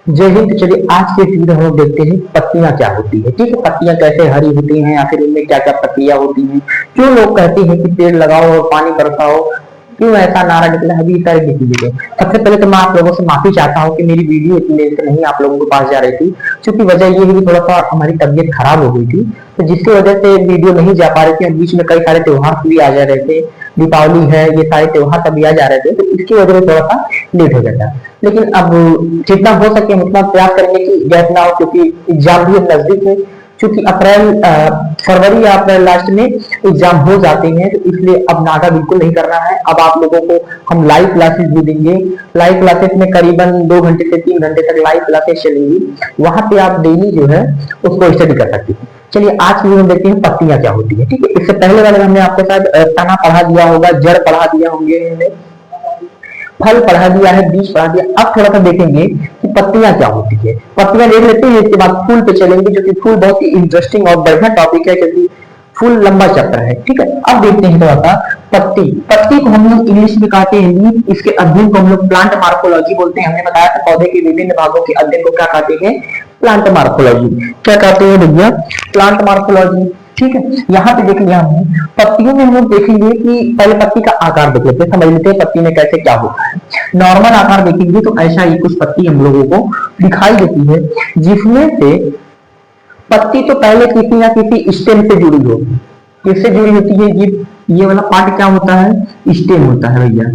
जय हिंद। चलिए आज के इस वीडियो में हम लोग देखते हैं पत्तियां क्या होती है। ठीक है, पत्तियां कैसे हरी होती हैं या फिर उनमें क्या क्या प्रक्रिया होती है। क्यों लोग कहते हैं कि पेड़ लगाओ और पानी बरसाओ, क्यों ऐसा नारा निकला है, अभी सारी देखी वीडियो। सबसे पहले तो मैं आप लोगों से माफी चाहता हूँ कि मेरी वीडियो इतनी देर से नहीं आप लोगों के पास जा रही थी, क्योंकि वजह ये है कि थोड़ा सा हमारी तबीयत खराब हो गई थी, तो जिसकी वजह से वीडियो नहीं जा पा रही थी। और बीच में कई सारे त्योहार भी आ जा रहे थे, दीपावली है, ये सारे त्योहार सभी आ जा रहे थे, तो इसकी वजह से थोड़ा सा लेट हो जाता। लेकिन अब जितना हो सके हम उतना प्रयास करेंगे कि गैप ना हो, क्योंकि एग्जाम भी अब नजदीक है। क्योंकि फरवरी या अप्रैल लास्ट में एग्जाम हो जाते हैं, तो इसलिए अब नागा बिल्कुल नहीं करना है। अब आप लोगों को हम लाइव क्लासेस भी देंगे। लाइव क्लासेस में करीबन 2 घंटे से 3 घंटे तक लाइव क्लासेस चलेंगी, वहां पे आप डेली जो है उसको स्टडी कर सकते हैं। चलिए आज की वीडियो देखते हैं पत्तियां क्या होती है। ठीक है, इससे पहले वाले हमने आपके साथ तना पढ़ा दिया होगा, जड़ पढ़ा दिया होंगे, फल पढ़ा दिया है, बीज पढ़ा दिया। अब थोड़ा सा देखेंगे कि पत्तियां क्या होती है। पत्तियां देख लेते हैं, इसके बाद फूल पे चलेंगे, जो कि फूल बहुत ही इंटरेस्टिंग और बढ़िया टॉपिक है, क्योंकि फूल लंबा चैप्टर है। ठीक है, अब देखते हैं थोड़ा सा पत्ती। पत्ती को हम लोग इंग्लिश में कहते हैं लीफ। इसके अध्ययन को हम लोग प्लांट मार्कोलॉजी बोलते हैं। हमने बताया था पौधे के विभिन्न भागों के अध्ययन को क्या कहते हैं, प्लांट मार्कोलॉजी। क्या कहते हैं भैया, प्लांट मार्कोलॉजी। ठीक है, यहाँ पे देखेंगे हम पत्तियों में हम लोग देखेंगे कि पहले पत्ती का आकार देख लेते हैं, समझ लेते हैं पत्ती में कैसे क्या होता है। नॉर्मल आकार देखेंगे तो ऐसा ही कुछ पत्ती हम लोगों को दिखाई देती है, जिसमें से पत्ती तो पहले किसी ना किसी स्टेम से जुड़ी होगी। किससे जुड़ी होती है, ये वाला पार्ट क्या होता है, स्टेम होता है भैया।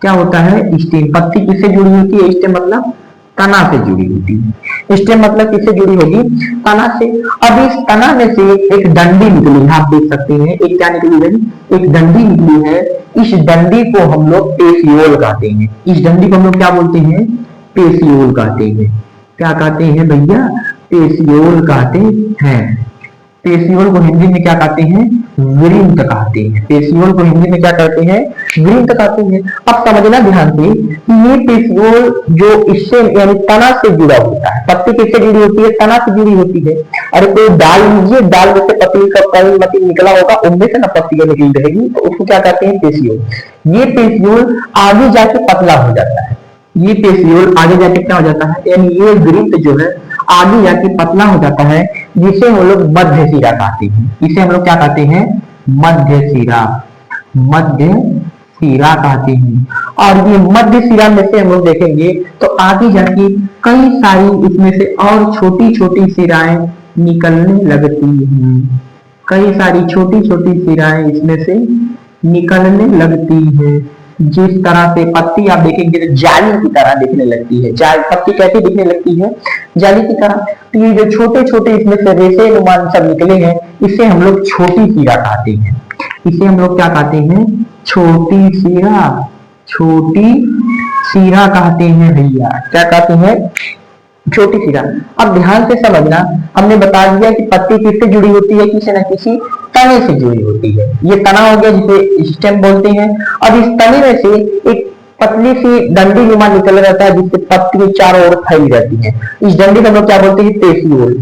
क्या होता है, स्टेम। पत्ती किससे जुड़ी होती है, स्टेम मतलब तना से जुड़ी होती है। स्टेम मतलब किससे जुड़ी होगी, तना से। अब इस तना में से एक डंडी निकली है, आप देख सकते हैं। एक क्या निकली है, एक डंडी निकली है। इस डंडी को हम लोग पेसियोल कहते हैं। इस डंडी को हम लोग क्या बोलते हैं, पेसियोल कहते हैं। क्या कहते हैं भैया, पेसियोल कहते हैं। पेसियोल को हिंदी में क्या कहते हैं, वृंत कहते हैं। पेसियोल को हिंदी में क्या कहते हैं, वृंत कहते हैं। अब समझना ध्यान से कि ये पेसियोल जो इससे यानी तना से जुड़ा होता है। पत्ती किससे जुड़ी होती है, तना से जुड़ी होती है। अरे कोई डाल लीजिए, डाल में से पतली का पत्ती निकला होगा, उनमें से ना पत्तियां निकली रहेगी, तो उसको क्या कहते हैं, पेसियोल। ये पेसियोल आगे जाके पतला हो जाता है। ये पेसियोल आगे जाके क्या हो जाता है, यानी ये वृंत जो है आगे जाके पतला हो जाता है, जिसे हम लोग मध्य सिरा कहते हैं। इसे हम लोग क्या कहते हैं, मध्य सिरा। मध्य सिरा कहते हैं। और ये मध्य सिरा में से हम लोग देखेंगे तो आगे जाके कई सारी इसमें से और छोटी छोटी सिराएं निकलने लगती हैं। कई सारी छोटी छोटी सिराएं इसमें से निकलने लगती हैं। जिस तरह से पत्ती आप देखेंगे तो जाली की तरह दिखने लगती है। पत्ती कैसी दिखने लगती है, जाली की तरह। तो ये जो छोटे छोटे इसमें से रेशे नुमान सब निकले हैं, इसे हम लोग छोटी सिरा कहते हैं। इसे हम लोग क्या कहते हैं, छोटी सिरा। छोटी सिरा कहते हैं भैया। क्या कहते हैं, छोटी सिरा। अब ध्यान से समझना, हमने बता दिया कि पत्ती किससे जुड़ी होती है, किसी न किसी तने से जुड़ी होती है। ये तना हो गया जिसे स्टेम बोलते हैं। अब इस तने में से एक पतली सी डंडी नुमा निकल रहता है, जिससे पत्ती चारों ओर फैली रहती है। इस डंडी को हम लोग क्या बोलते हैं, पेसियोल।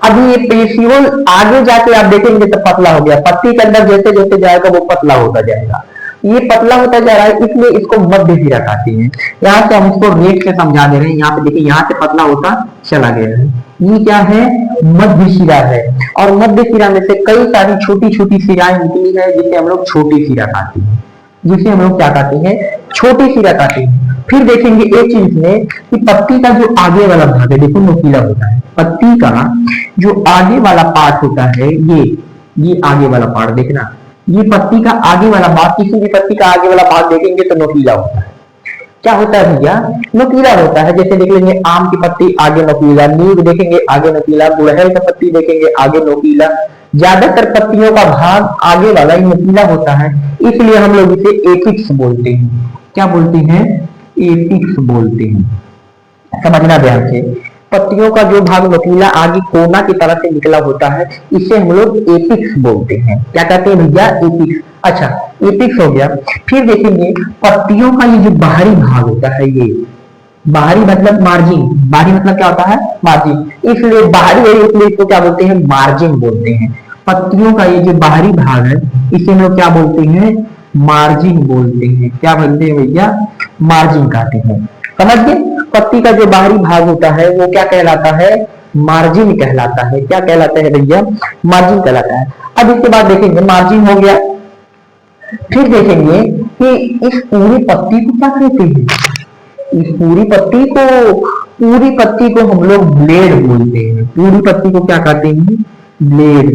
अब ये पेसियोल आगे जाके आप देखेंगे तो पतला हो गया। पत्ती के अंदर जैसे जैसे जाएगा वो पतला होता जाएगा। ये पतला होता जा रहा है, इसलिए इसको मध्य सिरा कहते हैं। यहाँ से हम इसको रेट से समझा दे रहे हैं। यहाँ पे देखिए, यहाँ से पतला होता चला गया है। ये क्या है, मध्य सिरा है। और मध्य सिरा में से कई सारी छोटी छोटी सिराएं निकली है, जिसे हम लोग छोटी सिरा कहते हैं। जिसे हम लोग क्या कहते हैं, छोटी सिरा कहते हैं। फिर देखेंगे एक चीज में कि पत्ती का जो आगे वाला भाग है, देखो नुकीला होता है। पत्ती का जो आगे वाला पार्ट होता है, ये आगे वाला पार्ट देखना, ये पत्ती का आगे वाला भाग, किसी भी पत्ती का आगे वाला भाग देखेंगे तो नुकीला होता है। क्या होता है भैया, नुकीला होता है। जैसे देख लेंगे आम की पत्ती आगे नुकीला, नीम देखेंगे आगे नुकीला, गुड़हल का पत्ती देखेंगे आगे नुकीला। ज्यादातर पत्तियों का भाग आगे वाला ही नुकीला होता है, इसलिए हम लोग इसे एपिक्स बोलते हैं। क्या बोलते हैं, एपिक्स बोलते हैं। समझना ध्यान से, पत्तियों का जो भाग नुकीला आगे कोना की तरह से निकला होता है, इसे हम लोग एपिक्स बोलते हैं। क्या कहते हैं भैया, एपिक्स। अच्छा, एपिक्स हो गया। फिर देखेंगे पत्तियों का ये जो बाहरी भाग होता है, ये बाहरी मतलब मार्जिन। बाहरी मतलब क्या होता है, मार्जिन। इसलिए बाहरी है, इसलिए इसको क्या बोलते हैं, मार्जिन बोलते हैं। पत्तियों का ये जो बाहरी भाग है, इसे हम लोग क्या बोलते हैं, मार्जिन बोलते हैं। क्या बोलते हैं भैया, मार्जिन कहते हैं। समझ गए। पत्ती का जो बाहरी भाग होता है वो क्या कहलाता है, मार्जिन कहलाता है। क्या कहलाता है भैया, मार्जिन कहलाता है। अब इसके बाद देखेंगे मार्जिन हो गया, फिर देखेंगे कि इस पूरी पत्ती को क्या कहते हैं, इस पूरी पत्ती को हम लोग ब्लेड बोलते हैं। पूरी पत्ती को क्या कहते हैं, ब्लेड।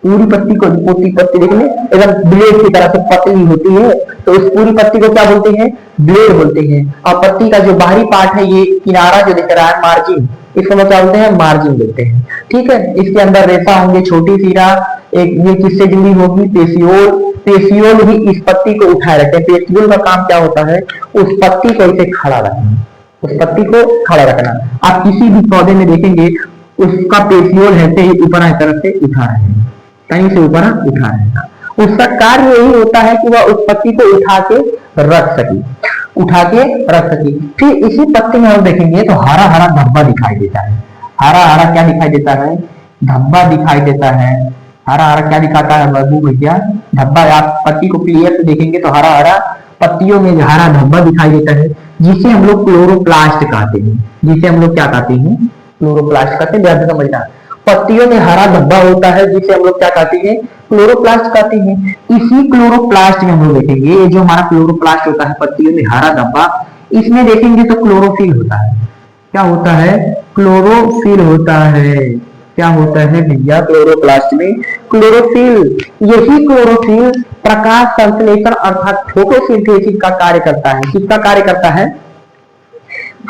पूरी पत्ती को, पूरी पत्ती देखने एकदम ब्लेड की तरह से पतली होती है, तो इस पूरी पत्ती को क्या बोलते हैं, ब्लेड बोलते हैं। और पत्ती का जो बाहरी पार्ट है, ये किनारा जो दिख रहा है मार्जिन, इसको हम क्या बोलते हैं, मार्जिन बोलते हैं। ठीक है, इसके अंदर रेशा होंगे, छोटी सिरा, एक ये किससे जुड़ी होगी, पेशियोल। पेशियोल ही इस पत्ती को उठाए रखते हैं। पेशियोल का काम क्या होता है, उस पत्ती को इसे खड़ा रखना, उस पत्ती को खड़ा रखना। आप किसी भी पौधे में देखेंगे उसका पेशियोल ऐसे ही ऊपर इस तरफ से उठा रहेगा, कहीं से ऊपर उठा रहेगा। उसका कार्य यही होता है कि वह उस पत्ती को उठा के रख सके, उठा के रख सके। फिर इसी पत्ती में हम देखेंगे तो हरा हरा धब्बा दिखाई देता है। हरा हरा क्या दिखाई देता है, धब्बा दिखाई देता है। हरा हरा क्या दिखाता है बाबू भैया, धब्बा। आप पत्ती को क्लियर से देखेंगे तो हरा हरा पत्तियों में हरा धब्बा दिखाई देता है, जिसे हम लोग क्लोरोप्लास्ट कहते हैं। जिसे हम लोग क्या कहते हैं, क्लोरोप्लास्ट कहते हैं। ध्यान से समझना, पत्तियों में हरा धब्बा होता है जिसे हम लोग क्या कहते हैं, क्लोरोप्लास्ट कहते हैं। इसी क्लोरोप्लास्ट में हम लोग देखेंगे, ये जो हमारा क्लोरोप्लास्ट होता है पत्तियों में हरा धब्बा, इसमें देखेंगे तो क्लोरोफिल होता है। क्या होता है, क्लोरोफिल होता है। क्या होता है भैया, क्लोरोप्लास्ट में क्लोरोफिल। यही क्लोरोफिल प्रकाश संश्लेषण अर्थात फोटोसिंथेसिस का कार्य करता है। किसका कार्य करता है,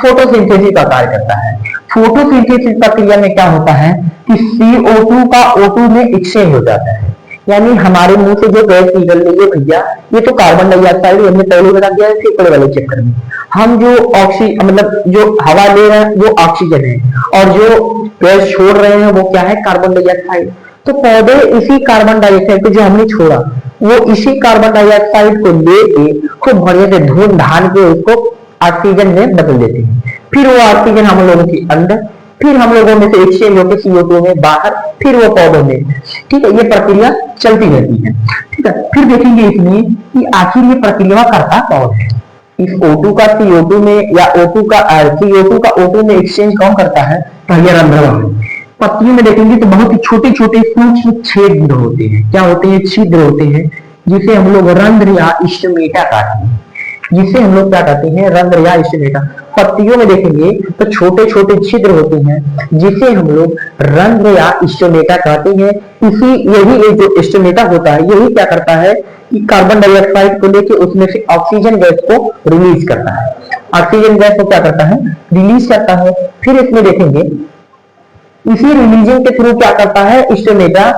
फोटोसिंथेसिस का कार्य करता है। फोटोसिंथेसिस प्रक्रिया में क्या होता है कि CO2 का O2 में एक्सचेंज हो जाता है। यानी हमारे मुंह से जो गैस निकल रही है भैया, ये तो कार्बन डाइऑक्साइड, हमने पहले बता दिया है फेफड़े वाले चक्कर में। हम जो ऑक्सीजन मतलब जो हवा ले रहे हैं वो ऑक्सीजन है, और जो गैस छोड़ रहे हैं वो क्या है, कार्बन डाइऑक्साइड। तो पौधे इसी कार्बन डाइऑक्साइड को जो हमने छोड़ा, वो इसी कार्बन डाइऑक्साइड को लेके खूब बढ़िया से धूल धान के उसको ऑक्सीजन में बदल देते हैं। फिर वो ऑक्सीजन हम लोगों के अंदर, फिर हम लोगों में से एक्सचेंज होकर CO2 में बाहर, फिर वो पौधों में। ठीक है, ये प्रक्रिया चलती रहती है। ठीक है, फिर देखेंगे इसमें कि आखिर ये प्रक्रिया करता कौन है। इस O2 का CO2 में या CO2 का O2 में एक्सचेंज कौन करता है, तो ये रंध्र है। पत्तियों में देखेंगे तो बहुत ही छोटे छोटे सूक्ष्म छिद्र होते हैं। क्या होते हैं, छिद्र होते हैं, जिसे हम लोग रंध्र या स्टोमेटा कहते हैं। जिसे हम लोग क्या कहते हैं, रंध्र या स्टोमेटा। पत्तियों में देखेंगे तो छोटे छोटे छिद्र होते हैं, जिसे हम लोग रंध्र या स्टोमेटा कहते हैं। इसी यही जो स्टोमेटा होता है, यही क्या करता है कि कार्बन डाइऑक्साइड को लेकर उसमें से ऑक्सीजन गैस को रिलीज करता है। ऑक्सीजन गैस को क्या करता है, रिलीज करता है। फिर इसमें देखेंगे इसी रिलीजन के थ्रू क्या करता है स्टोमेटा,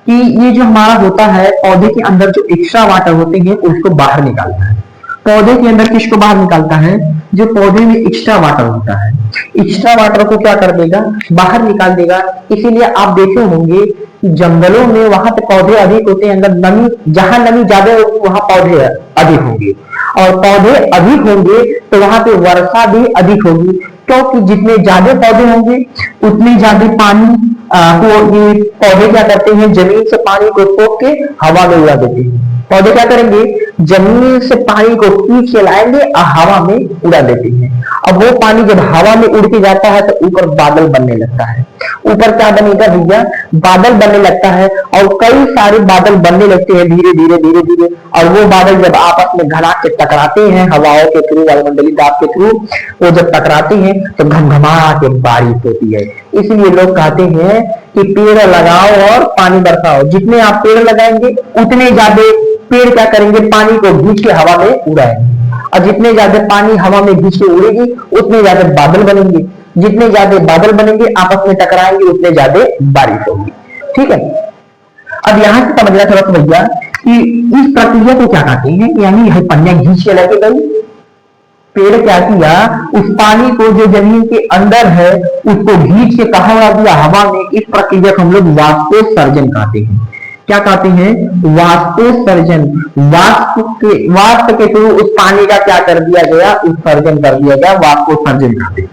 कि ये जो हमारा होता है पौधे के अंदर जो एक्स्ट्रा वाटर होते हैं उसको बाहर निकालता है। पौधे के अंदर किसको बाहर निकालता है, जो पौधे में एक्स्ट्रा वाटर होता है, एक्स्ट्रा वाटर को क्या कर देगा, बाहर निकाल देगा। इसीलिए आप देखे होंगे जंगलों में वहां पे पौधे अधिक होते हैं, अंदर नमी, जहां नमी ज्यादा होगी वहां पौधे अधिक होंगे, और पौधे अधिक होंगे तो वहां पे वर्षा भी अधिक होगी। क्योंकि जितने ज्यादा पौधे होंगे उतने ज्यादा पानी को ये पौधे क्या करते हैं, जमीन से पानी को सोख के हवा में उड़ा देते हैं। पौधे क्या करेंगे, जमीन से पानी को खींच के लाएंगे और हवा में उड़ा देते हैं। अब वो पानी जब हवा में उड़ के जाता है तो ऊपर बादल बनने लगता है। ऊपर क्या बनेगा भैया, बादल बनने लगता है, और कई सारे बादल बनने लगते हैं धीरे धीरे धीरे धीरे। और वो बादल जब आपस में घना के टकराते हैं हवाओं के थ्रू, वायुमंडलीय दाब के थ्रू, वो जब टकराते हैं तो घमघमा के बारिश होती है। इसलिए लोग कहते हैं कि पेड़ लगाओ और पानी बरसाओ। जितने आप पेड़ लगाएंगे उतने ज्यादा पेड़ क्या करेंगे, पानी को खींच के हवा में उड़ाएंगे, और जितने ज्यादा पानी हवा में खींच के उड़ेगी उतने ज्यादा बादल बनेंगे। जितने ज्यादा बादल बनेंगे आपस में टकराएंगे उतने ज्यादा बारिश होगी। ठीक है, अब यहां से समझना थोड़ा सा भैया कि इस प्रक्रिया को क्या कहते हैं। यानी पन्नियां खींच के लेके गई, पेड़ क्या किया, उस पानी को जो जमीन के अंदर है उसको खींच के कहां उड़ा दिया, हवा में। इस प्रक्रिया को हम लोग वाष्पोत्सर्जन कहते हैं। क्या कहते हैं, वाष्पोत्सर्जन। वाष्प के थ्रू उस पानी का क्या कर दिया गया, उत्सर्जन कर दिया गया, वाष्पोत्सर्जन कहते हैं।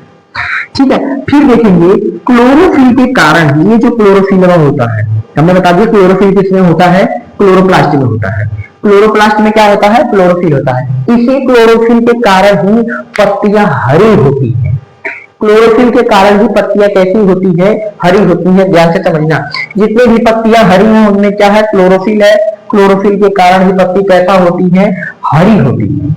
ठीक है, फिर देखेंगे क्लोरोफिल के कारण ही ये जो क्लोरोफिल होता है, हमने बता दिया क्लोरोफिल किसमें होता है, क्लोरोप्लास्ट में होता है। क्लोरोप्लास्ट में क्या होता है, क्लोरोफिल होता है। इसी क्लोरोफिल के कारण ही पत्तियां हरी होती हैं। क्लोरोफिल के कारण ही पत्तियां कैसी होती है, हरी होती है। ध्यान से समझना, जितने भी पत्तियां हरी हैं उनमें क्या है, क्लोरोफिल है। क्लोरोफिल के कारण ही पत्ती कैसा होती है, हरी होती है।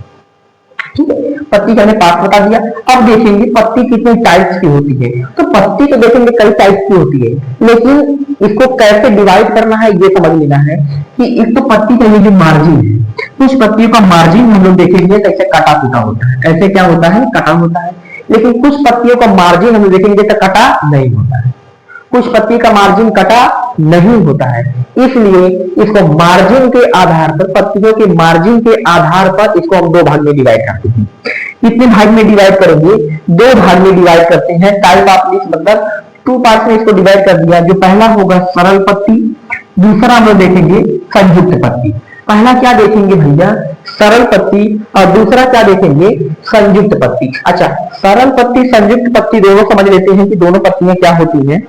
ठीक है, पत्ती का हमने पार्ट बता दिया। अब देखेंगे पत्ती कितने टाइप्स की होती है। तो पत्ती तो देखेंगे कई टाइप्स की होती है, लेकिन इसको कैसे डिवाइड करना है ये समझ लेना है कि एक तो पत्ती का ये जो मार्जिन है, कुछ पत्तियों का मार्जिन हम लोग देखेंगे कैसे कटा फूटा होता है, ऐसे क्या होता है, कटा होता है। लेकिन कुछ पत्तियों का मार्जिन हम देखेंगे तो कटा नहीं होता है, कुछ पत्ती का मार्जिन कटा नहीं होता है। इसलिए इसको मार्जिन के आधार पर, पत्तियों के मार्जिन के आधार पर इसको हम दो भाग में डिवाइड करते हैं। कितने भाग में डिवाइड करेंगे, दो भाग में डिवाइड करते हैं। टाइप ऑफ लीफ मतलब टू पार्ट में इसको डिवाइड कर दिया। जो पहला होगा सरल पत्ती, दूसरा हम लोग देखेंगे संयुक्त पत्ती। पहला क्या देखेंगे भैया, सरल पत्ती, और दूसरा क्या देखेंगे, संयुक्त पत्ती। अच्छा, सरल पत्ती संयुक्त पत्ती दोनों समझ लेते हैं कि दोनों पत्तियां क्या होती हैं।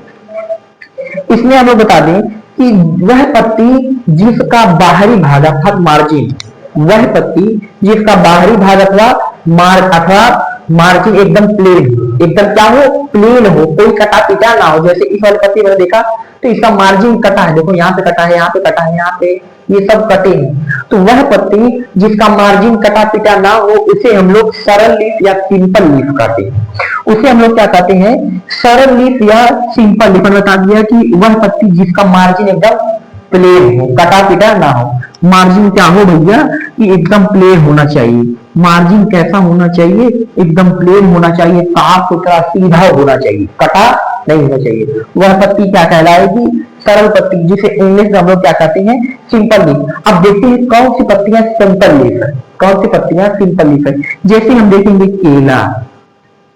इसमें हम लोग बता दें कि वह पत्ती जिसका बाहरी भाग अर्थात मार्जिन, वह पत्ती जिसका बाहरी भाग अथवा मार्जिन एकदम प्लेन, एकदम क्या हो, प्लेन हो, कोई कटा पिटा ना हो। जैसे इस वाली पत्ती मैंने देखा तो इसका मार्जिन कटा है, देखो यहाँ पे कटा है, यहाँ पे कटा है, यहाँ पे, ये सब कटे हैं। तो वह पत्ती जिसका मार्जिन कटा पिटा ना हो उसे हम लोग सरल लीफ या सिंपल लीफ कहते हैं। उसे हम लोग क्या कहते हैं, सरल लीफ या सिंपल लीफ। बता दिया कि वह पत्ती जिसका मार्जिन एकदम प्लेन हो, कटा पिटा ना हो। मार्जिन क्या हो भैया, कि एकदम प्लेन होना चाहिए। मार्जिन कैसा होना चाहिए, एकदम प्लेन होना चाहिए, साफ सुथरा सीधा होना चाहिए, कटा नहीं होना चाहिए। वह पत्ती क्या कहलाएगी, सरल पत्ती, जिसे इंग्लिश में हम लोग क्या कहते हैं, सिंपल लीफ। अब देखते हैं कौन सी पत्तियां सिंपल लीफ है, कौन सी पत्तियां सिंपल लीफ है। जैसे हम देखेंगे केला,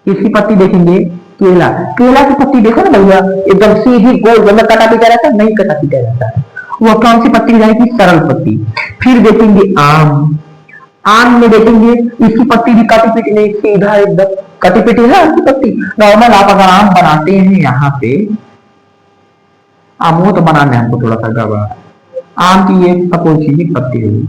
इसकी पत्ती देखेंगे केला, केला की पत्ती देखो ना भैया, एकदम सीधी गोल, मतलब कटा पीटा रहता है, नहीं कटा पीटा रहता है। वो कौन सी पत्ती जाएगी, सरल पत्ती। फिर देखेंगे आम, आम में देखेंगे इसकी पत्ती भी कटी पीटी नहीं, सीधा एकदम कटी पीटी है इसकी पत्ती। नॉर्मल आप अगर आम बनाते हैं यहाँ पे, आम तो बनाने हमको थोड़ा सा गड़बड़ा, आम की ये सपोज कीजिए पत्ती होगी,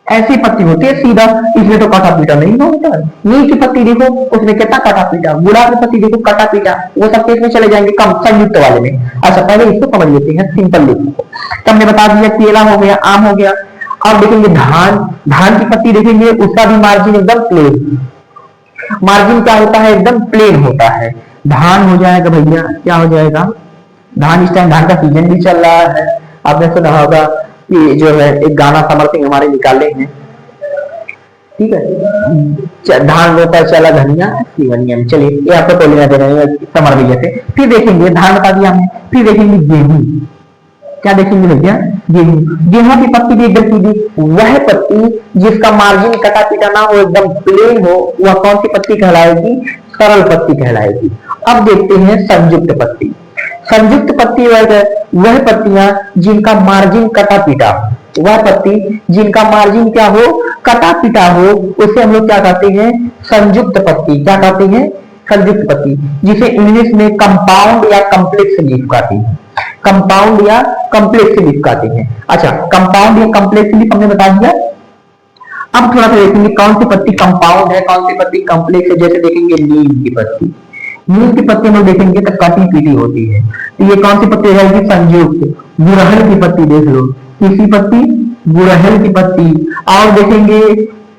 ऐसी पत्ती होती है सीधा, इसमें तो कटा पीटा नहीं होता है। नीम की पत्ती देखो, उसमें कितना कटा पीटा, गुलाब की पत्ती देखो कटा पीटा, वो सब केस में चले जाएंगे कम संयुक्त वाले में। अच्छा, पहले इसको समझ लेते हैं सिंपल लीफ को। तो हमने बता दिया केला हो गया, आम हो गया। अब देखेंगे धान, धान की पत्ती देखेंगे, उसका भी मार्जिन एकदम प्लेन, मार्जिन क्या होता है, एकदम प्लेन होता है। धान हो जाएगा भैया, क्या हो जाएगा, धान, इस टाइम धान का सीजन भी चल रहा है। आपने सुना होगा कि जो है एक गाना समर सिंह हमारे निकाले हैं, ठीक है, धान रोपा चला धनिया सीवनिया में। चलिए ये आपको तो लेना दे रहे हैं समर भैया से। फिर देखेंगे धान बता दिया हमने, फिर देखेंगे गेहूं, क्या देखेंगे भैया, गेहूं, गेहूं की पत्ती भी एकदम सीधी। वह पत्ती जिसका मार्जिन कटा पीटा ना हो, एकदम प्लेन हो, वह कौन सी पत्ती कहलाएगी, सरल पत्ती कहलाएगी। अब देखते हैं संयुक्त पत्ती। संयुक्त पत्ती वह पत्तियां जिनका मार्जिन कटा पीटा, वह पत्ती जिनका मार्जिन क्या हो, कटा पीटा हो, उसे हम लोग क्या कहते हैं, संयुक्त पत्ती। क्या कहते हैं, संयुक्त पत्ती, जिसे इंग्लिश में कंपाउंड या कम्प्लेक्स लीफ कहते हैं, कंपाउंड या कम्प्लेक्स लीफ कहते हैं। अच्छा, कंपाउंड या कम्प्लेक्स लीफ हमने बता दिया। अब थोड़ा सा देखेंगे कौन सी पत्ती कंपाउंड है, कौन सी पत्ती कम्प्लेक्स है। जैसे देखेंगे नीम की पत्ती, नीम की पत्ती में देखेंगे तो कटी पीटी होती है, तो ये कौन सी पत्ती रहेगी, संयुक्त। गुड़हल की पत्ती देख लो, किसी पत्ती, गुड़हल की पत्ती। और देखेंगे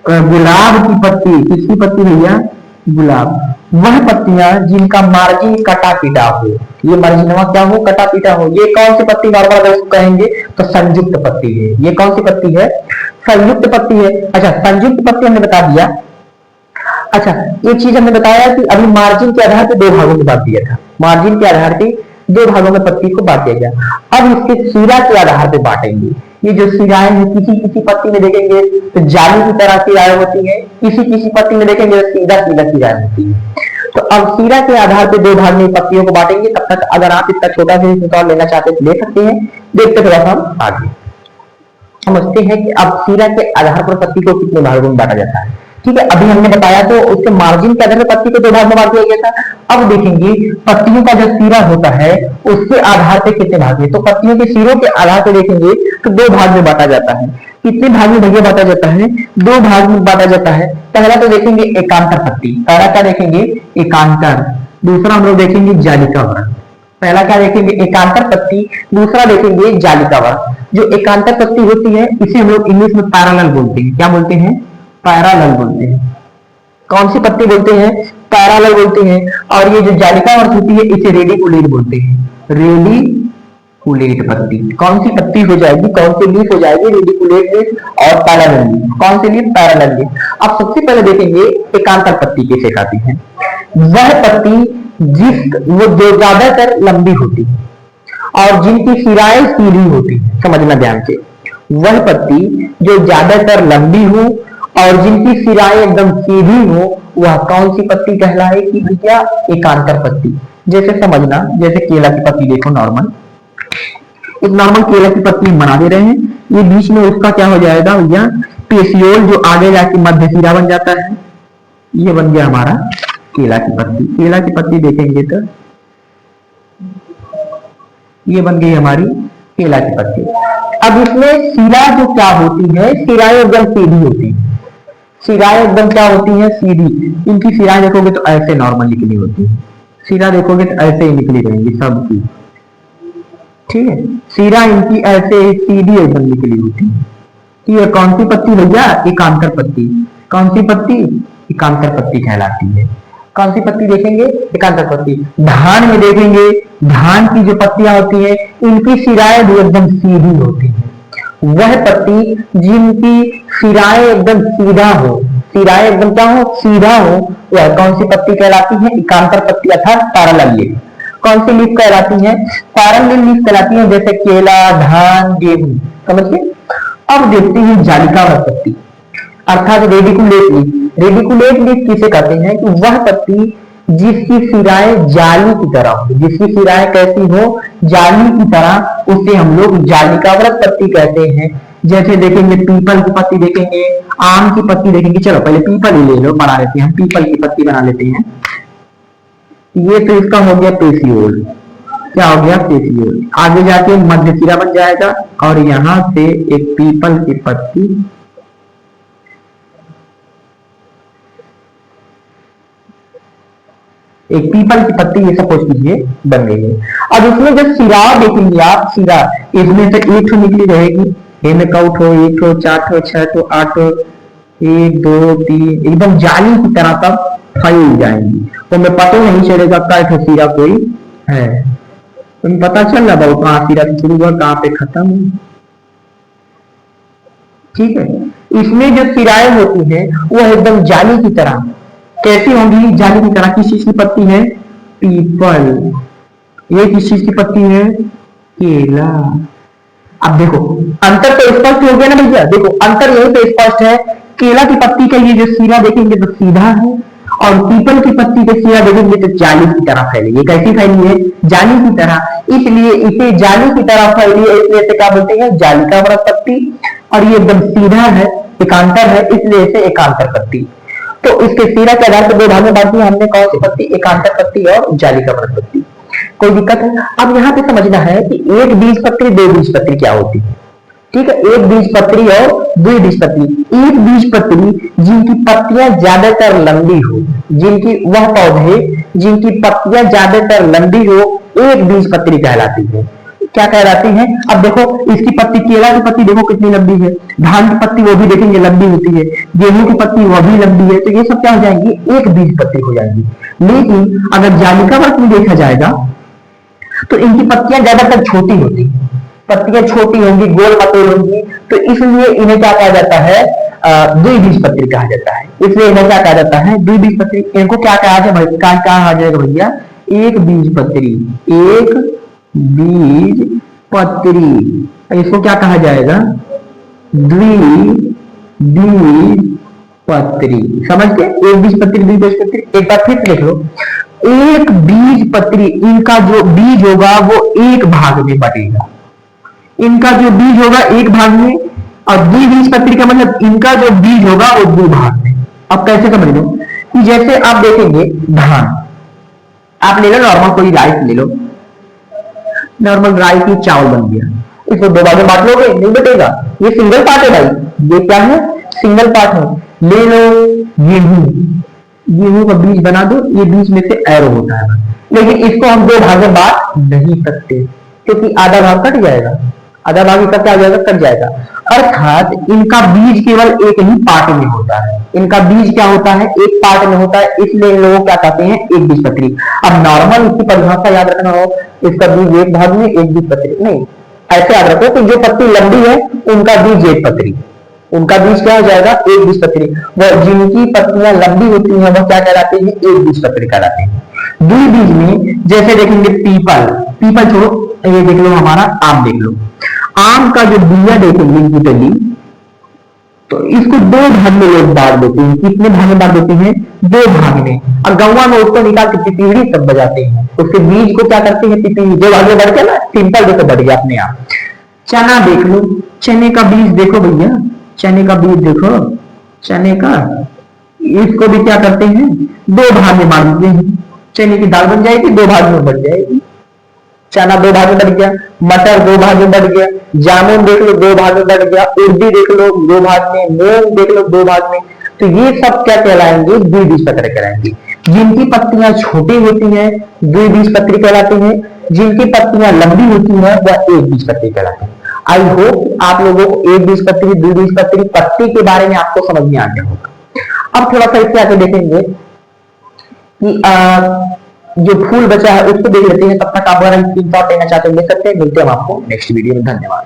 गुलाब की पत्ती, किसकी पत्ती भैया, गुलाब। वह पत्तियां जिनका मार्जिन कटा पीटा हो, ये मार्जिनवा क्या हो, कटा पीटा हो, ये कौन सी पत्ती बार बार कहेंगे, तो संयुक्त पत्ती है। ये कौन सी पत्ती है, संयुक्त पत्ती है। अच्छा, संयुक्त पत्ती हमने बता दिया। अच्छा, एक चीज हमने बताया कि अभी मार्जिन के आधार पर दो भागों में बांट दिया था, मार्जिन के आधार पर दो भागों में पत्ती को बांट दिया गया। अब इसके सिरा के आधार पर बांटेंगे। ये जो सिराएं हैं, किसी किसी पत्ती में देखेंगे तो जाली की तरह सिराएं होती है, किसी किसी पत्ती में देखेंगे तो सीधा सीधा सिराएं होती है। तो अब सिरा के आधार पर दो भाग में पत्तियों को बांटेंगे। तब तक अगर आप इसका छोटा सा लेना चाहते हैं तो ले सकते हैं। देखते थोड़ा सा हम आगे समझते हैं कि अब सिरा के आधार पर पत्ती को कितने भागों में बांटा जाता है। ठीक है, अभी हमने बताया तो उसके मार्जिन के आधार पर पत्ती को दो भाग में बांट दिया गया था। अब देखेंगे पत्तियों का जो सिरा होता है उसके आधार पे कितने भाग में, तो पत्तियों के सिरों के आधार पे देखेंगे तो दो भाग में बांटा जाता है। कितने भाग में भैया बांटा जाता है, दो भाग में बांटा जाता है। पहला तो देखेंगे एकांतर पत्ती, पहला क्या देखेंगे एकांतर, दूसरा हम लोग देखेंगे जालिका वर्ग। पहला क्या देखेंगे एकांतर पत्ती, दूसरा देखेंगे जालिका वर्ग। जो एकांतर पत्ती होती है इसे हम लोग इंग्लिश में पैरेलल बोलते हैं, क्या बोलते हैं, पैरेलल बोलते हैं। कौन सी पत्ती बोलते हैं, पैरेलल बोलते हैं। और ये जो जालिका वर्ग होती है इसे रेडिकुलेट बोलते हैं, रेडिकुलेट पत्ती। कौन सी पत्ती हो जाएगी, कौन सी लीफ हो जाएगी, रेडिकुलेट लीफ और पैरेलल लीफ। कौन सी लीफ, पैरेलल लीफ। अब सबसे पहले देखेंगे एकांतर पत्ती किसे कहती है। वह पत्ती वो जो ज्यादातर लंबी होती है और जिनकी सिराएं सीधी होती है, समझना ध्यान से। वह पत्ती जो ज्यादातर लंबी हो और जिनकी सिराएं एकदम सीधी हो, वह कौन सी पत्ती कहलाएगी भैया, एकांतर पत्ती। जैसे समझना, जैसे केला की पत्ती देखो, नॉर्मल एक नॉर्मल केला की पत्ती हम बना दे रहे हैं, ये बीच में उसका क्या हो जाएगा भैया, पेसियोल, जो आगे जाके मध्य सिरा बन जाता है। ये बन गया हमारा केला की पत्ती। केला की पत्ती देखेंगे तो ये बन गई हमारी केला की पत्ती। अब इसमें सिरा जो क्या होती है, सिराएं एकदम सीधी होती है। सिराएं एकदम क्या होती है, सीधी। इनकी सिराएं देखोगे तो ऐसे नॉर्मल निकली होती है, सिरा देखोगे तो ऐसे ही निकली रहेंगी सबकी, ठीक है। सिरा इनकी ऐसे सीधी एकदम निकली होती है। ये कौन सी पत्ती भैया, एकांतर पत्ती। कौन सी पत्ती, एकांतर पत्ती कहलाती है। कौन सी पत्ती देखेंगे, एकांतर पत्ती। धान में देखेंगे, धान की जो पत्तियां होती है इनकी सिराएं भी एकदम सीधी होती है। वह पत्ती जिनकी सिराएं एकदम सीधा हो, सिराएं एकदम क्या हो, सीधा हो, वह कौन सी पत्ती कहलाती है, एकांतर पत्ती अर्थात पैरेलल लीफ। कौन सी लीफ कहलाती है, पैरेलल लीफ कहलाती है, जैसे केला, धान, गेहूं, समझिए। अब देखते हैं जालिका वर्ग पत्ती अर्थात रेडिकुलेट लीफ। रेडिकुलेट लीफ किसे कहते हैं, कि वह पत्ती जिसकी सिराएं जाली की तरह हो, जिसकी सिराएं कैसी हो, जाली की तरह, उसे हम लोग जालिका वर्ग पत्ती कहते हैं। जैसे देखेंगे पीपल की पत्ती देखेंगे, आम की पत्ती देखेंगे। चलो पहले पीपल ही ले लो, बना लेते हैं, पीपल की पत्ती बना लेते हैं। ये तो इसका हो गया पेसियोल, क्या हो गया, पेसियोल। आगे जाके मध्य सिरा बन जाएगा और यहां से एक पीपल की पत्ती, एक पीपल की पत्ती ये सपोज कीजिए बन गई है। अब इसमें जब सिरा देखेंगे आप, सिरा इसमें से एक ठो निकली रहेगी, इनमें काउंट हो, एक ठो, चार ठो, छह ठो, आठ ठो, एक दो तीन, एकदम जाली की तरह तब फैल जाएंगी, तो हमें पता नहीं चलेगा काय ठो सिरा कोई है। तुम्हें पता चल रहा बहुत कहाँ सिरा शुरू हुआ, कहाँ पे खत्म हुआ, ठीक है। इसमें जो सिराएं होती है वो एकदम जाली की तरह, कैसी होंगी, जाली की तरह। किस चीज की पत्ती है, पीपल। ये किस चीज की पत्ती है, केला। अब देखो अंतर तो स्पष्ट हो गया ना भैया, देखो अंतर यही तो स्पष्ट है। केला की पत्ती का ये जो सिरा देखेंगे तो सीधा है और पीपल की पत्ती का सिरा देखेंगे तो जाली की तरह फैली है। कैसी फैली है, जाली की तरह, इसलिए इसे जाली की तरह फैली है, इसलिए इसे क्या बोलते हैं, जालिका वर्ग पत्ती। और ये एकदम सीधा है, एकांतर है, इसलिए इसे एकांतर पत्ती। तो इसके सिरा के आधार पर दो भाग में बांट दिया हमने, कौन सी पत्ती, एकांतर पत्ती और जालिका वर्ग पत्ती। कोई दिक्कत है। अब यहाँ पे समझना है कि एक बीजपत्री, दो बीजपत्री क्या होती है, ठीक है। एक बीजपत्री और दो बीजपत्री। एक बीजपत्री जिनकी पत्तियां ज्यादातर लंबी हो, जिनकी वह पौधे जिनकी पत्तियां ज्यादातर लंबी हो, एक बीजपत्री कहलाती है। क्या कहलाती है, अब देखो इसकी पत्ती, केला की पत्ती देखो कितनी लंबी है, धान की पत्ती वो भी देखेंगे लंबी होती है, गेहूं की पत्ती वो भी लंबी है, तो ये सब क्या हो जाएंगी, एक बीजपत्री हो जाएंगी। लेकिन अगर जालिका वर्ग में देखा जाएगा तो इनकी पत्तियां ज्यादातर छोटी होती है, पत्तियां छोटी होंगी, गोल मटोल होंगी, तो इसलिए इन्हें क्या कहा जाता है, द्विबीजपत्री कहा जाता है। इसलिए इन्हें क्या कहा जाता है, द्विबीजपत्री। इनको क्या कहा जाएगा भैया, एक बीजपत्री, एक बीज पत्री। इसको क्या कहा जाएगा, द्विबीज पत्री। समझ के, एक बीज पत्री, द्विबीज पत्री। एक बार फिर लिख लो, एक बीज पत्री, इनका जो बीज होगा वो एक भाग में बटेगा, इनका जो बीज होगा एक भाग में, और द्विबीज पत्री का मतलब इनका जो बीज होगा वो दो भाग में। अब कैसे समझ लो कि जैसे आप देखेंगे धान, आप ले लो नॉर्मल कोई राइस ले लो, नॉर्मल राइस की चावल बन गया, इसको दो भागों में बांट लोगे नहीं बटेगा, ये सिंगल पार्ट है भाई, ये क्या है सिंगल पार्ट है। ले लो गेहूं, गेहूं का बीज बना दो, ये बीज में से एरो होता है, लेकिन इसको हम दो भागों में बांट नहीं सकते क्योंकि आधा भाग कट जाएगा, आधा भाग इसका क्या हो जाएगा कट जाएगा, अर्थात इनका बीज केवल एक ही पार्ट में होता है, इनका बीज क्या होता है एक पार्ट में होता है, इसलिए इन लोगों को क्या कहते हैं एक बीजपत्री। अब नॉर्मल इसकी परिभाषा याद रखना हो, इसका बीज एक भाग में एक बीजपत्री नहीं, ऐसे याद रखो कि जो पत्ती लंबी है उनका बीज एक पत्री, उनका बीज क्या हो जाएगा एक बीजपत्री, वह जिनकी पत्तियां लंबी होती हैं वह क्या कहलाते हैं एक बीजपत्री कहलाते हैं। द्विबीज में जैसे देखेंगे पीपल, पीपल छोड़ो ये देख लो हमारा आम देख लो, आम का जो बिया देखेंगे इनकी टली, तो इसको दो भाग में लोग बांट देते हैं, कितने भाग में बांट देते हैं दो भाग में, और गौवा में उसको निकाल के पिपीड़ी सब बजाते हैं, उसके बीज को क्या करते हैं पिपीड़ी, दो भाग में बढ़ गया ना, सिंपल देखो बढ़ गया अपने आप। चना देख लो, चने का बीज देखो भैया, चने का बीज देखो, चने का, इसको भी क्या करते हैं दो भाग में बांट देते हैं, चने की दाल बन जाएगी दो भाग में बढ़ जाएगी, चना दो भाग में बढ़ गया, मटर दो भाग में बढ़ गया, जामुन देख लो दो भाग में बढ़ गया, उर्दी देख लो दो भाग में, मूंग देख लो दो भाग में, तो ये सब क्या कहलाएंगे द्विबीजपत्री कहलाएंगे। जिनकी पत्तियां छोटी होती हैं द्विबीजपत्री कहलाते हैं, जिनकी पत्तियां लंबी होती हैं वह एक बीजपत्री कहलाते हैं। आई होप आप लोगों को एक बीजपत्री द्विबीजपत्री पत्ती के बारे में आपको समझ में आ गया होगा। अब थोड़ा सा इससे आगे देखेंगे कि जो फूल बचा है उसको देख लेते हैं, तब तक आप अगर 3 लेना चाहते हैं ले सकते हैं। मिलते हैं आपको नेक्स्ट वीडियो में, धन्यवाद।